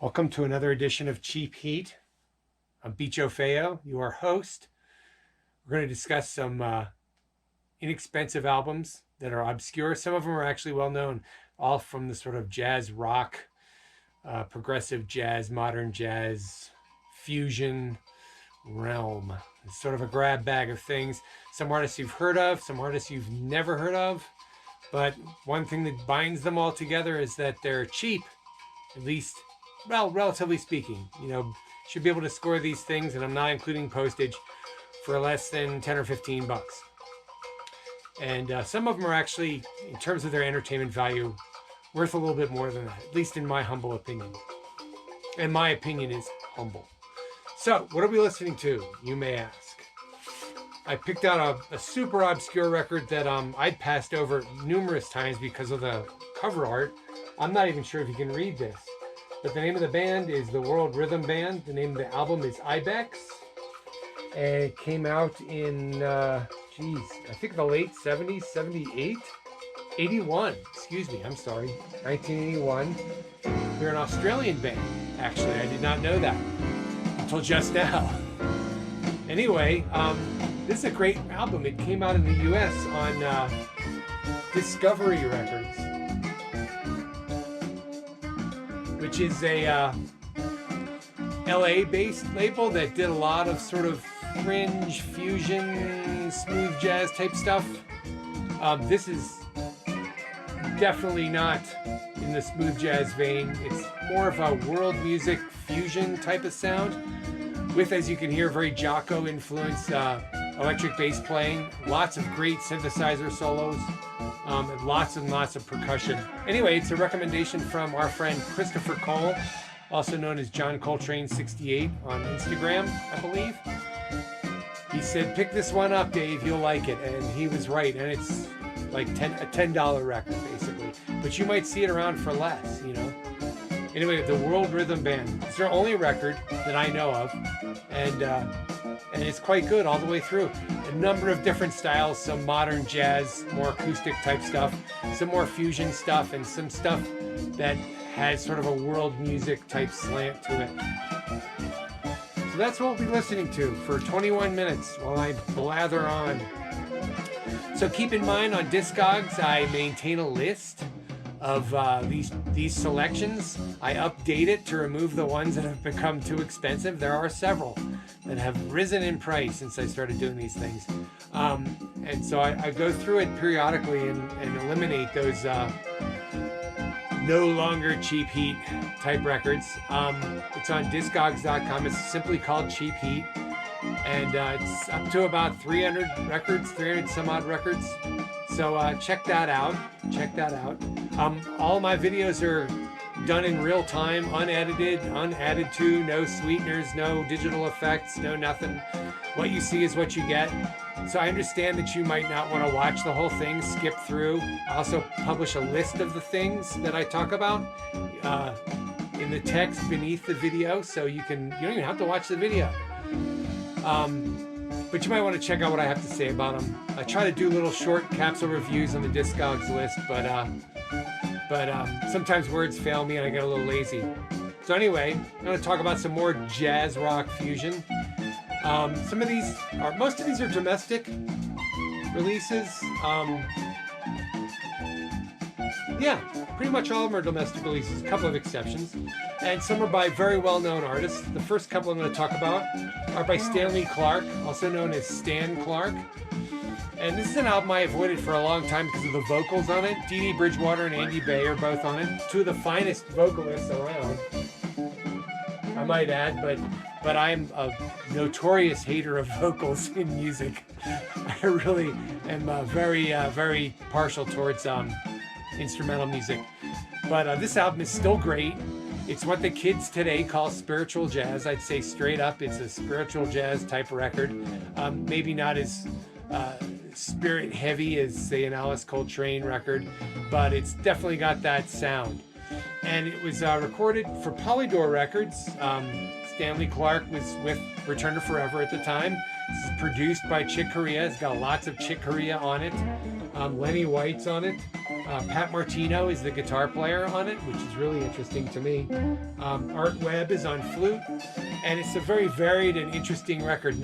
Welcome to another edition of Cheap Heat. I'm Bicho Feo, your host. We're going to discuss some inexpensive albums that are obscure. Some of them are actually well known, all from the sort of jazz rock, progressive jazz, modern jazz, fusion realm. It's sort of a grab bag of things. Some artists you've heard of, some artists you've never heard of. But one thing that binds them all together is that they're cheap, at least, well, relatively speaking. You know, should be able to score these things, and I'm not including postage, for less than 10 or 15 bucks. And some of them are actually, in terms of their entertainment value, worth a little bit more than that, at least in my humble opinion. And my opinion is humble. So, what are we listening to, you may ask? I picked out a super obscure record that I'd passed over numerous times because of the cover art. I'm not even sure if you can read this. But the name of the band is the World Rhythm Band. The name of the album is Ibex. And it came out in, I think the late 70s, 78? 81, excuse me, I'm sorry, 1981. They're an Australian band, actually. I did not know that until just now. Anyway, this is a great album. It came out in the US on Discovery Records, which is a LA-based label that did a lot of sort of fringe, fusion, smooth jazz type stuff. This is definitely not in the smooth jazz vein. It's more of a world music fusion type of sound with, as you can hear, very Jocko influenced electric bass playing, lots of great synthesizer solos, and lots of percussion. Anyway, it's a recommendation from our friend Christopher Cole, also known as John Coltrane 68 on Instagram, I believe. He said, pick this one up, Dave, you'll like it. And he was right. And it's like a $10 record, basically. But you might see it around for less, you know. Anyway, the World Rhythm Band. It's their only record that I know of. And it's quite good all the way through. A number of different styles, some modern jazz, more acoustic type stuff, some more fusion stuff, and some stuff that has sort of a world music type slant to it. So that's what we'll be listening to for 21 minutes while I blather on. So keep in mind, on Discogs, I maintain a list of these selections. I update it to remove the ones that have become too expensive. There are several that have risen in price since I started doing these things. And so I go through it periodically and eliminate those no longer Cheap Heat type records. It's on discogs.com. It's simply called Cheap Heat. And it's up to about 300 records, 300 some odd records. So check that out. Check that out. All my videos are done in real time, unedited, unadded to, no sweeteners, no digital effects, no nothing. What you see is what you get. So I understand that you might not want to watch the whole thing, skip through. I also publish a list of the things that I talk about in the text beneath the video, so you don't even have to watch the video. But you might want to check out what I have to say about them. I try to do little short capsule reviews on the Discogs list, but sometimes words fail me and I get a little lazy. So anyway, I'm going to talk about some more jazz rock fusion. Most of these are domestic releases. Yeah, pretty much all of them are domestic releases, a couple of exceptions. And some are by very well-known artists. The first couple I'm going to talk about are by Stanley Clarke, also known as Stan Clarke. And this is an album I avoided for a long time because of the vocals on it. Dee Dee Bridgewater and Andy Bay are both on it. Two of the finest vocalists around, I might add, but I'm a notorious hater of vocals in music. I really am very partial towards instrumental music. But this album is still great. It's what the kids today call spiritual jazz. I'd say straight up, it's a spiritual jazz type record. Maybe not as spirit heavy as, say, an Alice Coltrane record, but it's definitely got that sound. And it was recorded for Polydor Records. Stanley Clarke was with Return to Forever at the time. This is produced by Chick Corea. It's got lots of Chick Corea on it. Lenny White's on it. Pat Martino is the guitar player on it, which is really interesting to me. Art Webb is on flute, and it's a very varied and interesting record.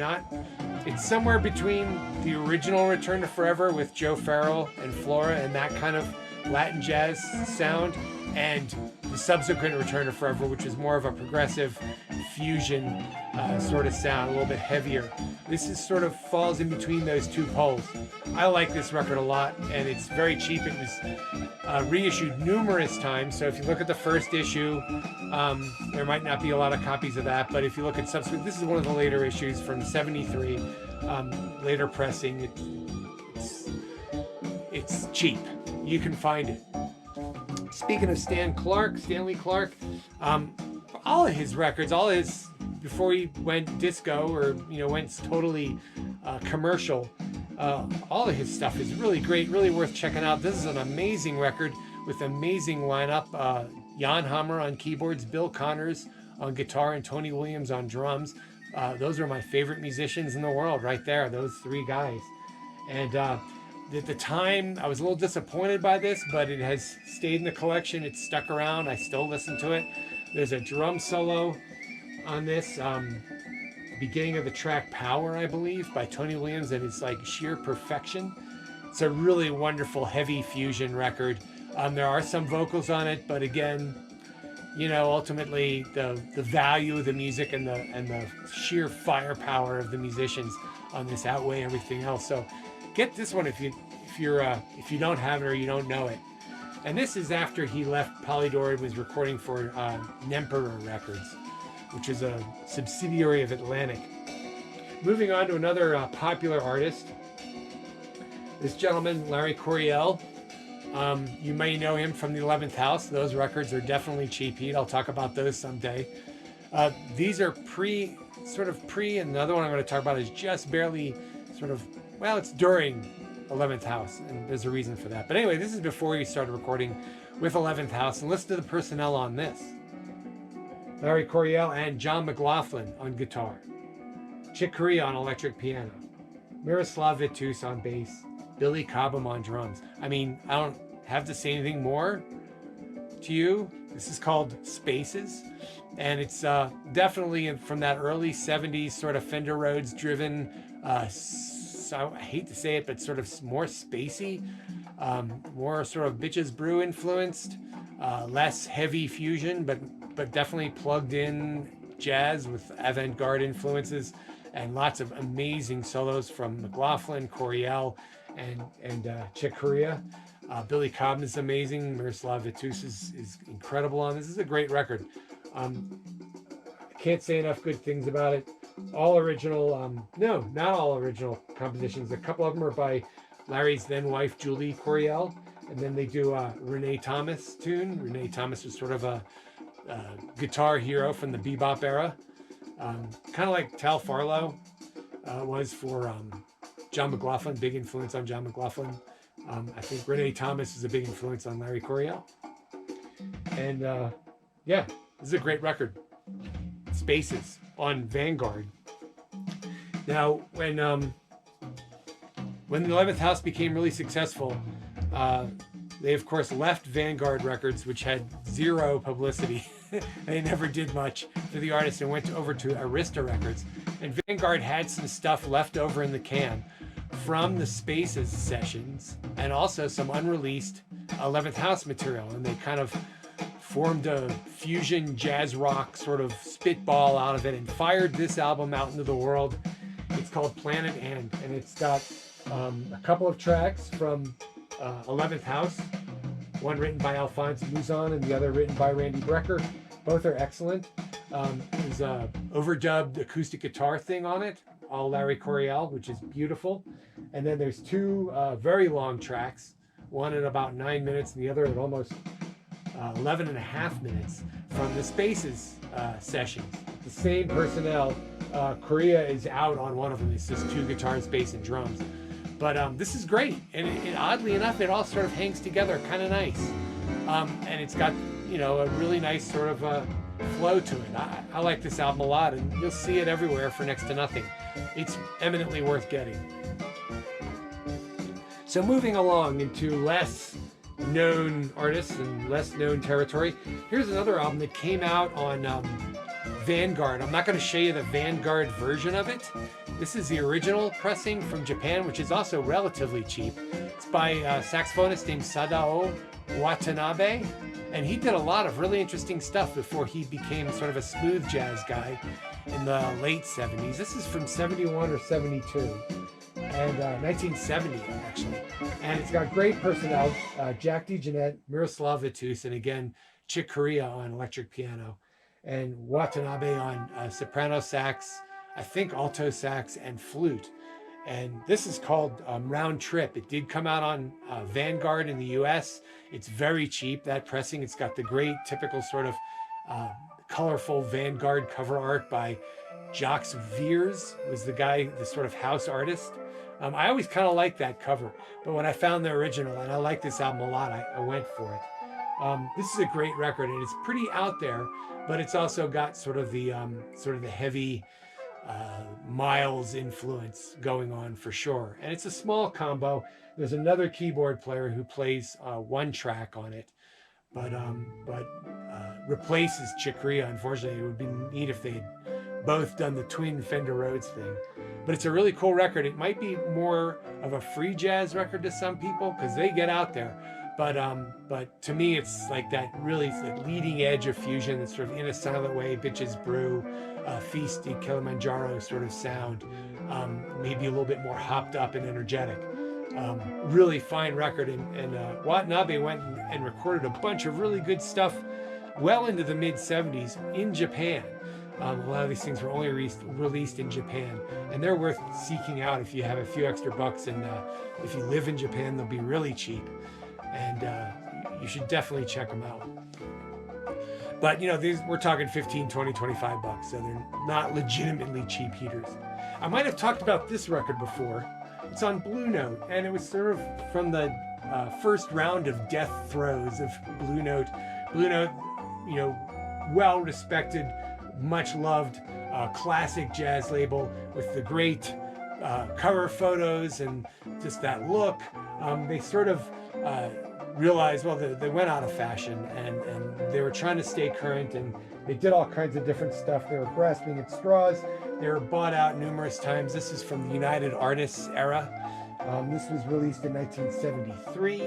It's somewhere between the original Return to Forever with Joe Farrell and Flora and that kind of Latin jazz sound, and the subsequent Return to Forever, which is more of a progressive fusion sort of sound, a little bit heavier. This is sort of falls in between those two poles. I like this record a lot, and it's very cheap. It was reissued numerous times, so if you look at the first issue, there might not be a lot of copies of that, but if you look at subsequent, this is one of the later issues from '73, later pressing. It's cheap. You can find it. Speaking of Stanley Clarke, all of his records, before he went disco or went totally commercial, all of his stuff is really great, really worth checking out. This is an amazing record with amazing lineup. Jan Hammer on keyboards, Bill Connors on guitar, and Tony Williams on drums. Those are my favorite musicians in the world right there, those three guys. And at the time, I was a little disappointed by this, but it has stayed in the collection. It's stuck around. I still listen to it. There's a drum solo on this, beginning of the track Power, I believe, by Tony Williams, and it's like sheer perfection. It's a really wonderful, heavy fusion record. There are some vocals on it, but again, ultimately the value of the music and the sheer firepower of the musicians on this outweigh everything else. So get this one if you don't have it or you don't know it. And this is after he left Polydor and was recording for Nemperor Records, which is a subsidiary of Atlantic. Moving on to another popular artist, this gentleman, Larry Coryell. You may know him from the 11th House. Those records are definitely cheap heat. I'll talk about those someday. These are pre, and the other one I'm going to talk about is just barely it's during 11th House, and there's a reason for that. But anyway, this is before he started recording with 11th House, and listen to the personnel on this. Larry Coryell and John McLaughlin on guitar, Chick Corea on electric piano, Miroslav Vitus on bass, Billy Cobham on drums. I mean, I don't have to say anything more to you. This is called Spaces, and it's definitely from that early 70s sort of Fender Rhodes driven, I hate to say it, but sort of more spacey, more sort of Bitches Brew influenced, less heavy fusion, but definitely plugged in jazz with avant-garde influences, and lots of amazing solos from McLaughlin, Coryell, and Chick Corea. Billy Cobham is amazing. Miroslav Vitus is incredible on this. This is a great record. I can't say enough good things about it. All original, no, not all original compositions. A couple of them are by Larry's then wife, Julie Coryell, and then they do a Renee Thomas tune. Renee Thomas was sort of a guitar hero from the bebop era, kind of like Tal Farlow was for John McLaughlin, big influence on John McLaughlin. I think Renee Thomas is a big influence on Larry Coryell. And yeah, this is a great record. Spaces on Vanguard. Now, when the 11th House became really successful, they of course left Vanguard Records, which had zero publicity. They never did much for the artist, and went over to Arista Records. And Vanguard had some stuff left over in the can from the Spaces sessions, and also some unreleased 11th House material, and they kind of formed a fusion jazz rock sort of spitball out of it and fired this album out into the world. It's called Planet and it's got a couple of tracks from 11th House, one written by Alphonse Mouzon and the other written by Randy Brecker. Both are excellent. There's a overdubbed acoustic guitar thing on it, all Larry Coryell, which is beautiful. And then there's two very long tracks, one at about 9 minutes and the other at almost 11 and a half minutes from the Spaces sessions. The same personnel. Corea is out on one of them. It's just two guitars, bass, and drums. But this is great, and oddly enough, it all sort of hangs together kind of nice. And it's got, a really nice sort of flow to it. I like this album a lot, and you'll see it everywhere for next to nothing. It's eminently worth getting. So moving along into less known artists and less known territory. Here's another album that came out on Vanguard. I'm not going to show you the Vanguard version of it. This is the original pressing from Japan, which is also relatively cheap. It's by a saxophonist named Sadao Watanabe, and he did a lot of really interesting stuff before he became sort of a smooth jazz guy in the late 70s. This is from 71 or 72, and 1970 actually. And it's got great personnel, Jack DeJohnette, Miroslav Vitus, and again, Chick Corea on electric piano, and Watanabe on soprano sax, I think alto sax and flute. And this is called Round Trip. It did come out on Vanguard in the US. It's very cheap, that pressing. It's got the great typical sort of colorful Vanguard cover art by Jacques Viers, was the guy, the sort of house artist. I always kind of liked that cover, but when I found the original, and I like this album a lot, I went for it. This is a great record, and it's pretty out there, but it's also got sort of the heavy Miles influence going on for sure. And it's a small combo. There's another keyboard player who plays one track on it, but replaces Chick Corea. Unfortunately, it would be neat if they had both done the twin Fender Rhodes thing. But it's a really cool record. It might be more of a free jazz record to some people because they get out there. But to me, it's like that really the leading edge of fusion, that's sort of in a silent way, Bitches Brew, Feasty, Kilimanjaro sort of sound, maybe a little bit more hopped up and energetic. Really fine record, and Watanabe went and recorded a bunch of really good stuff well into the mid-70s in Japan. A lot of these things were only released in Japan, and they're worth seeking out if you have a few extra bucks, and if you live in Japan, they'll be really cheap, and you should definitely check them out. But you know, these, we're talking 15, 20, 25 bucks, so they're not legitimately cheap heaters. I might have talked about this record before. It's on Blue Note, and it was sort of from the first round of death throes of Blue Note. Blue Note, you know, well-respected, much-loved classic jazz label with the great cover photos and just that look. They sort of realized, well, they went out of fashion, and they were trying to stay current, and they did all kinds of different stuff. They were grasping at straws. They were bought out numerous times. This is from the United Artists era. This was released in 1973,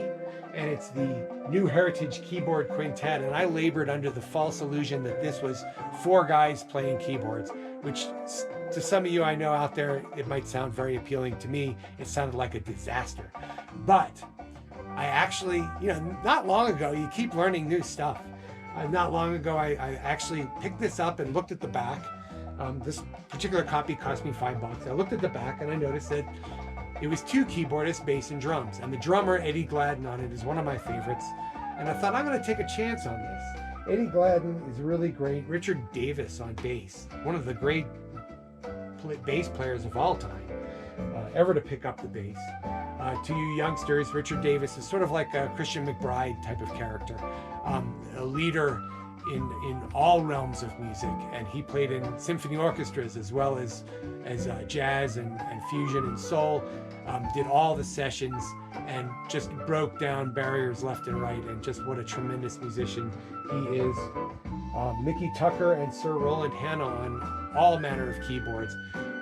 and it's the New Heritage Keyboard Quintet, and I labored under the false illusion that this was 4 guys playing keyboards, which to some of you I know out there, it might sound very appealing. To me, it sounded like a disaster. But I actually, you know, not long ago, you keep learning new stuff. Not long ago, I actually picked this up and looked at the back. This particular copy cost me $5. I looked at the back and I noticed that it was 2 keyboardists, bass and drums. And the drummer, Eddie Gladden, on it is one of my favorites. And I thought, I'm going to take a chance on this. Eddie Gladden is really great. Richard Davis on bass, one of the great bass players of all time, ever to pick up the bass. To you youngsters, Richard Davis is sort of like a Christian McBride type of character, a leader in all realms of music, and he played in symphony orchestras as well as jazz and fusion and soul, did all the sessions and just broke down barriers left and right, and just what a tremendous musician he is. Mickey Tucker and Sir Roland Hanna on all manner of keyboards.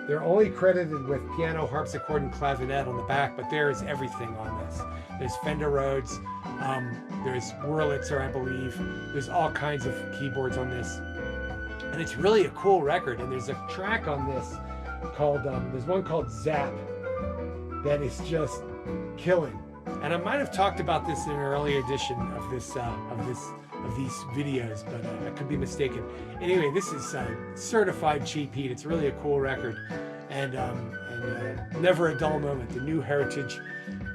They're only credited with piano, harpsichord, and clavinet on the back, but there is everything on this. There's Fender Rhodes, there's Wurlitzer, I believe. There's all kinds of keyboards on this. And it's really a cool record, and there's a track on this called, there's one called Zap that is just killing. And I might have talked about this in an early edition of these videos, but I could be mistaken. Anyway, this is certified cheap heat. It's really a cool record, and never a dull moment. The New Heritage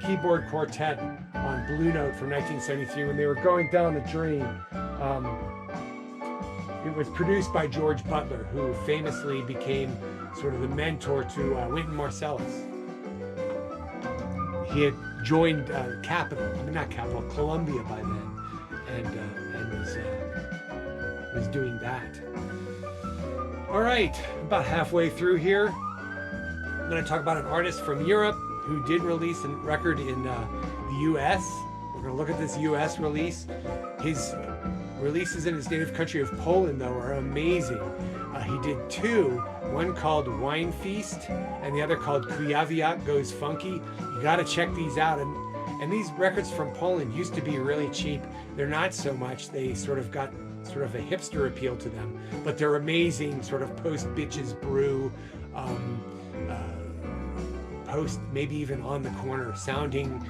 Keyboard Quartet on Blue Note from 1973, when they were going down the drain. It was produced by George Butler, who famously became sort of the mentor to Wynton Marsalis. He had joined Columbia by then, and was doing that. All right, about halfway through here, I'm going to talk about an artist from Europe who did release a record in the US, We're gonna look at this US release. His releases in his native country of Poland, though, are amazing. He did two, one called Wine Feast and the other called Kujawiak Goes Funky. You gotta check these out. And these records from Poland used to be really cheap. They're not so much. They sort of got sort of a hipster appeal to them, but they're amazing, sort of post Bitches Brew, post maybe even On the Corner sounding,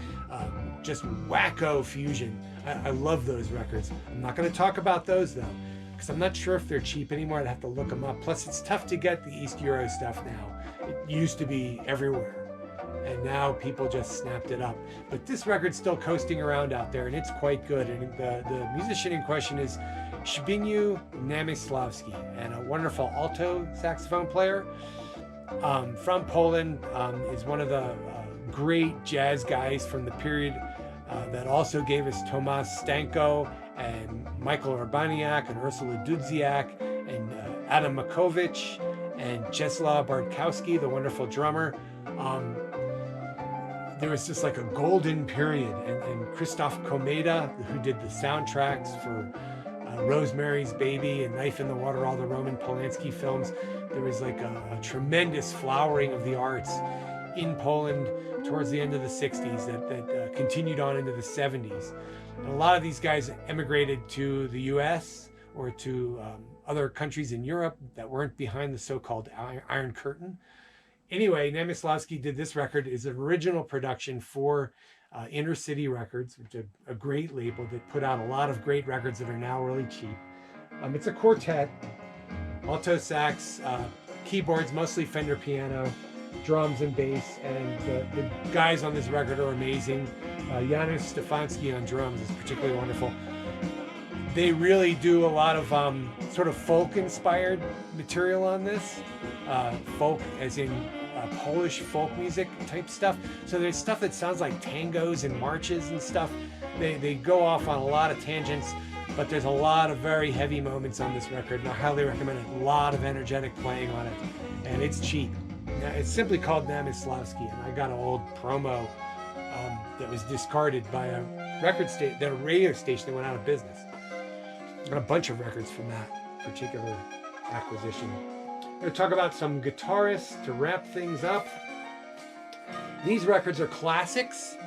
just wacko fusion. I love those records. I'm not going to talk about those though, because I'm not sure if they're cheap anymore. I'd have to look them up. Plus it's tough to get the East Euro stuff now. It used to be everywhere, and now people just snapped it up. But this record's still coasting around out there, and it's quite good. And the musician in question is Zbigniew Namysławski, and a wonderful alto saxophone player from Poland. Is one of the great jazz guys from the period that also gave us Tomasz Stanko and Michael Urbaniak and Ursula Dudziak and Adam Makowicz and Czesław Bartkowski, the wonderful drummer. There was just like a golden period, and Krzysztof Komeda, who did the soundtracks for Rosemary's Baby and Knife in the Water, all the Roman Polanski films. There was like a tremendous flowering of the arts in Poland towards the end of the 60s that continued on into the 70s. And a lot of these guys emigrated to the US or to other countries in Europe that weren't behind the so-called Iron Curtain. Anyway, Namysławski did this record, his original production for Inner City Records, which is a great label that put out a lot of great records that are now really cheap. It's a quartet, alto sax, keyboards, mostly Fender piano, drums and bass, and the guys on this record are amazing. Janusz Stefanski on drums is particularly wonderful. They really do a lot of sort of folk-inspired material on this. Folk as in Polish folk music type stuff. So there's stuff that sounds like tangos and marches and stuff. They go off on a lot of tangents, but there's a lot of very heavy moments on this record, and I highly recommend it. A lot of energetic playing on it, and it's cheap. Now, it's simply called Namysławski, and I got an old promo that was discarded by a radio station that went out of business. Got a bunch of records from that particular acquisition. I'm going to talk about some guitarists to wrap things up. These records are classics.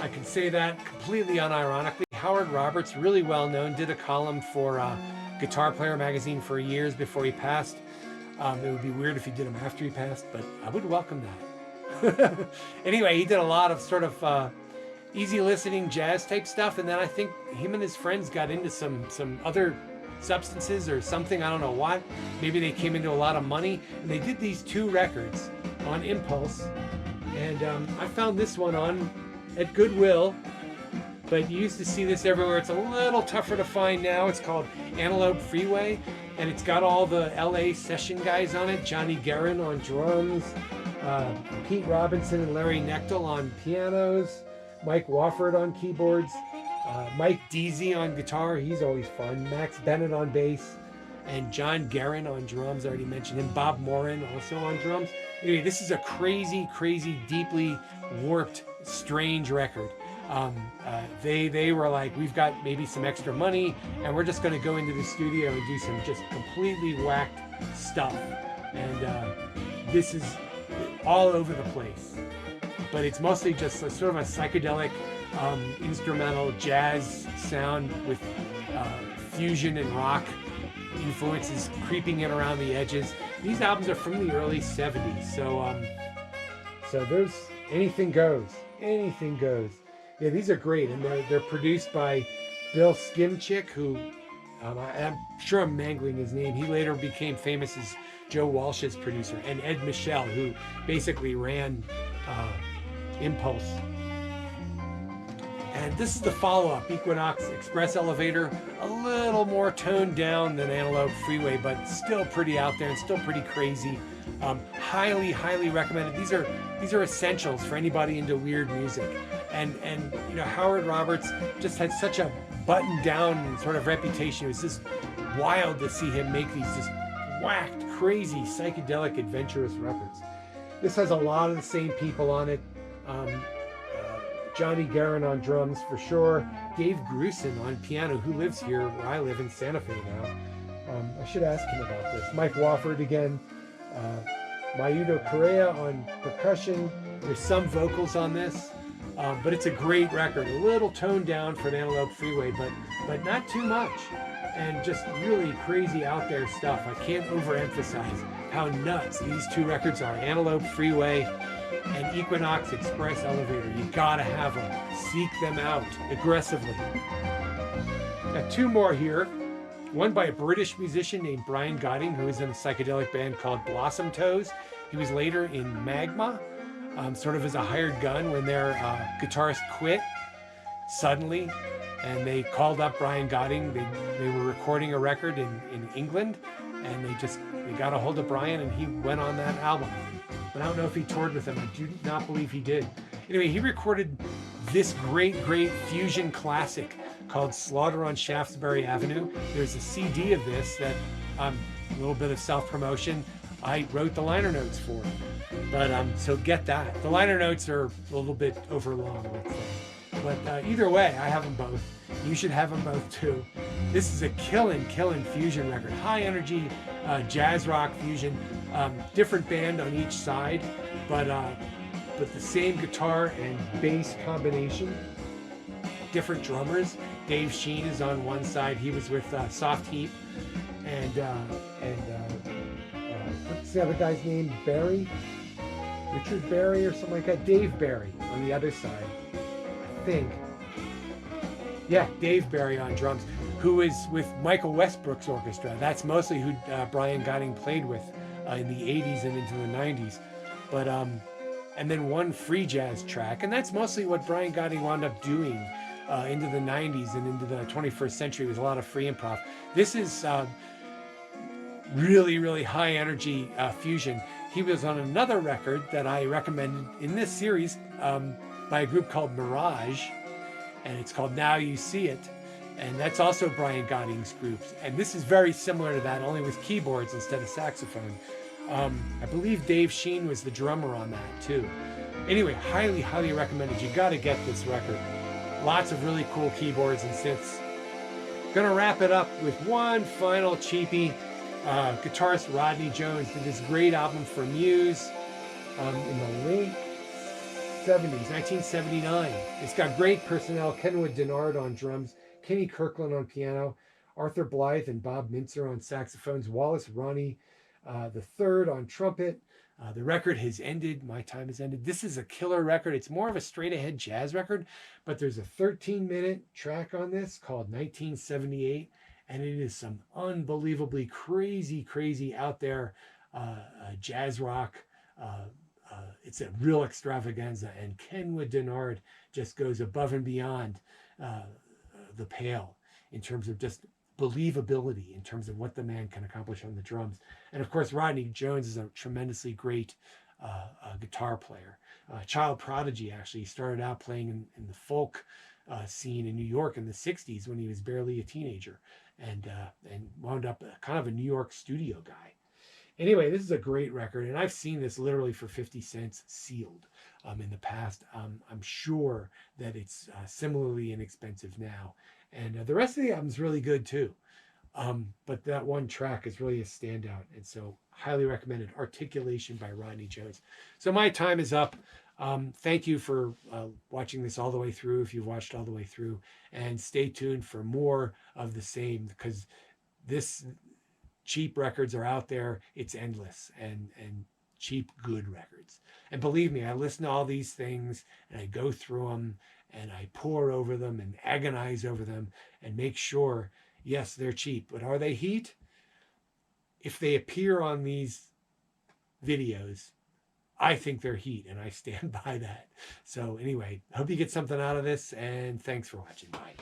I can say that completely unironically. Howard Roberts, really well known, did a column for Guitar Player magazine for years before he passed. It would be weird if he did them after he passed, but I would welcome that. Anyway, he did a lot of sort of easy listening jazz type stuff, and then I think him and his friends got into some other substances or something, I don't know what. Maybe they came into a lot of money, and they did these two records on impulse, and I found this one on at Goodwill, but you used to see this everywhere. It's a little tougher to find now. It's called Antelope Freeway, and it's got all the LA session guys on it. Johnny Guerin on drums, Pete Robinson and Larry Knechtel on pianos, Mike Wofford on keyboards, Mike Deasy on guitar, he's always fun, Max Bennett on bass, and John Guerin on drums, I already mentioned him, Bob Morin also on drums. Anyway, this is a crazy, crazy, deeply warped, strange record. They were like, we've got maybe some extra money, and we're just going to go into the studio and do some just completely whacked stuff. And this is all over the place. But it's mostly just a, sort of a psychedelic instrumental jazz sound with fusion and rock influences creeping in around the edges. These albums are from the early 70s, so there's anything goes. Anything goes. Yeah, these are great, and they're produced by Bill Skimchick, who I'm sure I'm mangling his name. He later became famous as Joe Walsh's producer, and Ed Michel, who basically ran Impulse. And this is the follow-up, Equinox Express Elevator, a little more toned down than Antelope Freeway, but still pretty out there and still pretty crazy. Highly, highly recommended. These are essentials for anybody into weird music. And you know, Howard Roberts just had such a buttoned-down sort of reputation. It was just wild to see him make these just whacked, crazy, psychedelic, adventurous records. This has a lot of the same people on it. Johnny Guerin on drums for sure. Dave Grusin on piano, who lives here where I live in Santa Fe now. I should ask him about this. Mike Wofford again. Mayuto Correa on percussion. There's some vocals on this, but it's a great record. A little toned down for an Antelope Freeway, but not too much. And just really crazy out there stuff. I can't overemphasize how nuts these two records are. Antelope Freeway and Equinox Express Elevator. You gotta have them. Seek them out aggressively. Got two more here. One by a British musician named Brian Godding, who was in a psychedelic band called Blossom Toes. He was later in Magma, sort of as a hired gun when their guitarist quit suddenly. And they called up Brian Godding. They were recording a record in England, and they got a hold of Brian, and he went on that album. But I don't know if he toured with them. I do not believe he did. Anyway, he recorded this great fusion classic called Slaughter on Shaftesbury Avenue. There's a CD of this that, a little bit of self-promotion, I wrote the liner notes for. But so get that. The liner notes are a little bit overlong, let's say. But either way, I have them both. You should have them both too. This is a killing fusion record. High energy jazz rock fusion. Different band on each side, but the same guitar and bass combination. Different drummers. Dave Sheen is on one side. He was with Soft Heap, and what's the other guy's name? Barry, Richard Barry or something like that. Dave Barry on the other side, I think. Yeah, Dave Barry on drums, who is with Michael Westbrook's orchestra. That's mostly who Brian Godding played with in the 80s and into the 90s. But and then one free jazz track, and that's mostly what Brian Godding wound up doing into the 90s and into the 21st century, with a lot of free improv. This is really high energy fusion. He was on another record that I recommended in this series by a group called Mirage, and it's called Now You See It, and that's also Brian Godding's group. And this is very similar to that, only with keyboards instead of saxophone. I believe Dave Sheen was the drummer on that too. Anyway, highly recommended. You got to get this record. Lots of really cool keyboards and synths. Gonna wrap it up with one final cheapie. Guitarist Rodney Jones did this great album for Muse in the late 70s, 1979. It's got great personnel. Kenwood Denard on drums, Kenny Kirkland on piano, Arthur Blythe and Bob Mintzer on saxophones, Wallace Ronnie the third on trumpet. The record has ended. My time has ended. This is a killer record. It's more of a straight ahead jazz record, but there's a 13-minute track on this called 1978, and it is some unbelievably crazy out there jazz rock. It's a real extravaganza, and Kenwood Denard just goes above and beyond the pale in terms of just believability, in terms of what the man can accomplish on the drums. And of course, Rodney Jones is a tremendously great guitar player. Child prodigy, actually. He started out playing in the folk scene in New York in the 60s when he was barely a teenager, and wound up kind of a New York studio guy. Anyway, this is a great record, and I've seen this literally for 50 cents sealed in the past. I'm sure that it's similarly inexpensive now. And the rest of the album's really good too. But that one track is really a standout. And so highly recommended. Articulation by Rodney Jones. So my time is up. Thank you for watching this all the way through, if you've watched all the way through. And stay tuned for more of the same, because this cheap records are out there. It's endless, and cheap good records. And believe me, I listen to all these things and I go through them and I pore over them and agonize over them and make sure, yes, they're cheap, but are they heat? If they appear on these videos, I think they're heat, and I stand by that. So anyway, hope you get something out of this, and thanks for watching. Bye.